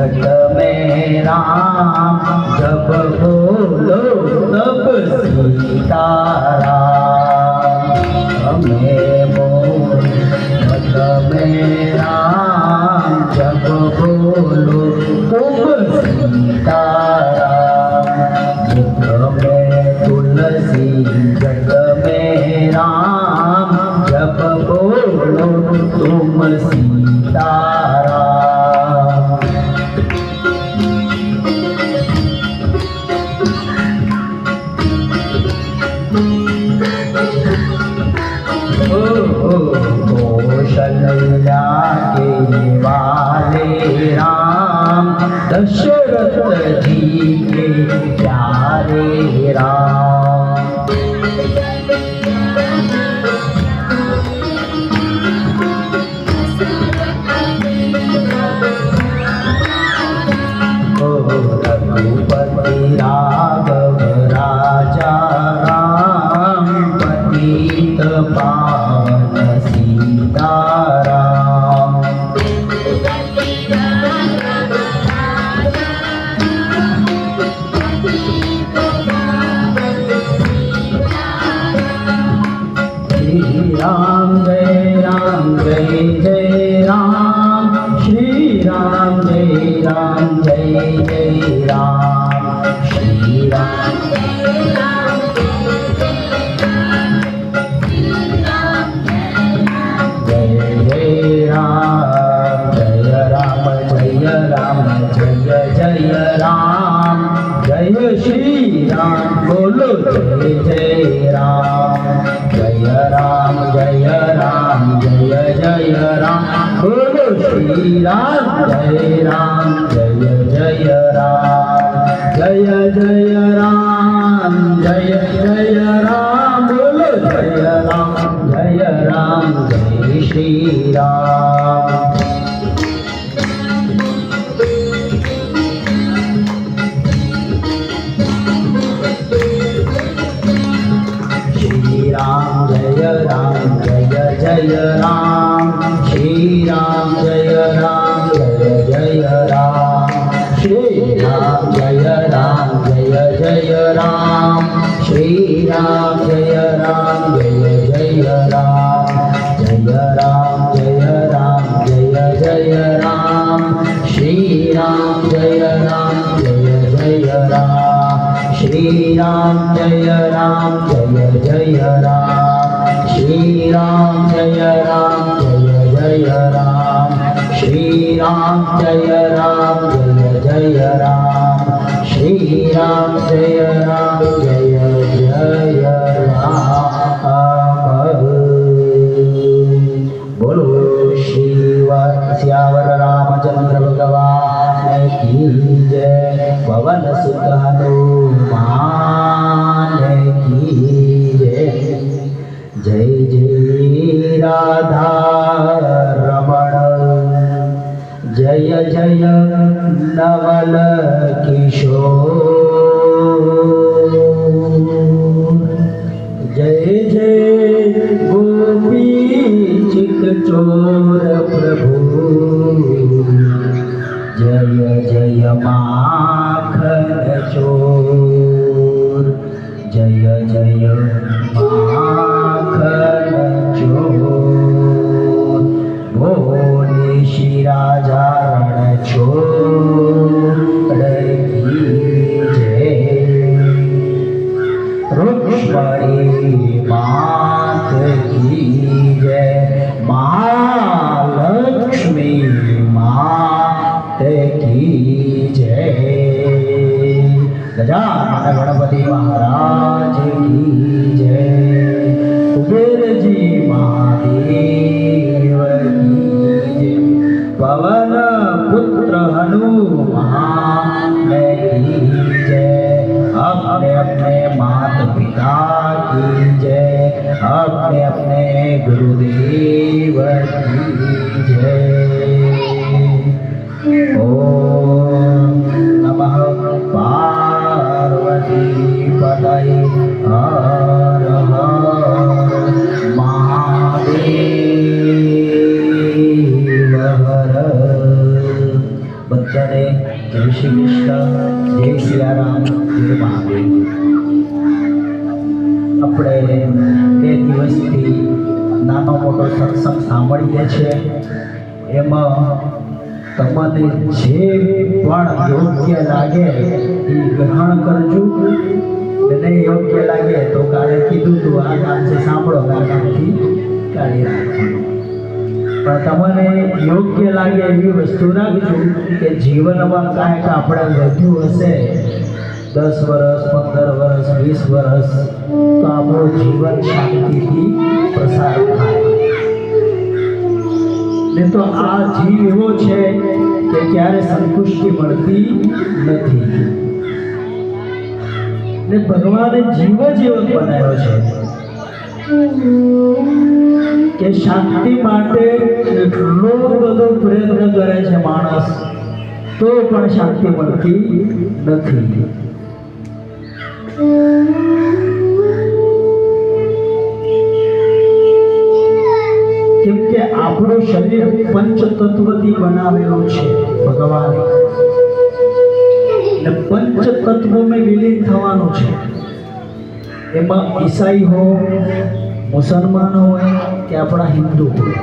घट में राम जब बोलो तब सीताराम। हमें मोर घट में राम जब बोलो तब सीताराम। मुख में तुलसी जग में राम जब बोलो तुम सीताराम। कौशल्या के वाले राम दशरथ जी के प्यारे राम। रघुपति राघव राजा राम पतित पावन सीताराम। श्री राम जय राम जय जय राम। श्री राम जय राम जय जय राम। श्री राम जय राम जय जय राम। जय राम जय राम जय जय राम। जय श्री राम बोलो जय जय राम। जय राम जय राम जय जय राम बोलो श्री राम। जय राम जय जय राम। जय जय राम जय जय राम बोलो जय राम जय श्री राम। श्री राम जय राम जय जय राम। श्री राम जय राम जय जय राम। श्री राम जय राम जय जय राम। श्री राम जय राम जय जय राम। जय राम जय राम जय जय राम। श्री राम जय राम जय जय राम। श्री राम जय राम जय जय राम। श्री राम जय राम जय जय राम। श्री राम जय राम जय जय राम। श्री राम जय राम जय जय राम। बोलो सियावर रामचंद्र भगवान की जय। पवन सुत हनुमान की जय। जय जय राधा रमण जय जय नवल किशोर। जय जय गोपी चित चोर प्रभु। जय जय माखन चोर। जय जय माखन चोर। भोले श्री राजा रण छोड़ की जय। रुक्मणी मात की जय। महालक्ष्मी मात की जय। गजानन गणपति महाराज की जय। कुबेर जी महादेव की जय। पवन पुत्र हनुमान की जय। अपने अपने माता पिता की जय। अपने अपने गुरुदेव की जय। ओम नमः पार्वती पतये हर हर महादेव हर। बच्चा જય શ્રી કૃષ્ણ, જય સિયારામ, જય મહાદેવ. આપણે 2 દિવસથી નાનો મોટો સત્સંગ સાંભળીએ છીએ. એમાં તમને જે પણ યોગ્ય લાગે એ ગ્રહણ કરજો, અને યોગ્ય લાગે તો કાલે કીધું તું આ કામ છે સાંભળો, આ કામથી કાઢી રાખવાનું. પણ તમને યોગ્ય લાગે એવી વસ્તુ રાખજો કે જીવનમાં કાંઈક આપણે વધ્યું હશે 10 વર્ષ, 15 વર્ષ, 20 વર્ષ, તો આપણું જીવન શાંતિથી પસાર થાય. ને તો આ જીવ એવો છે કે ક્યારે સંતુષ્ટિ મળતી નથી. ને ભગવાને જીવ જ એવો બનાવ્યો છે કે શાંતિ માટે એટલો બધો પ્રયત્ન કરે છે માણસ, તો પણ શાંતિ મળતી નથી. કેમ કે આપણું શરીર પંચતત્વથી બનાવેલું છે ભગવાને, ને પંચતત્વમાં વિલીન થવાનું છે. એમાં ઈસાઈ હો, મુસલમાન હોય કે આપણા હિન્દુ હોય,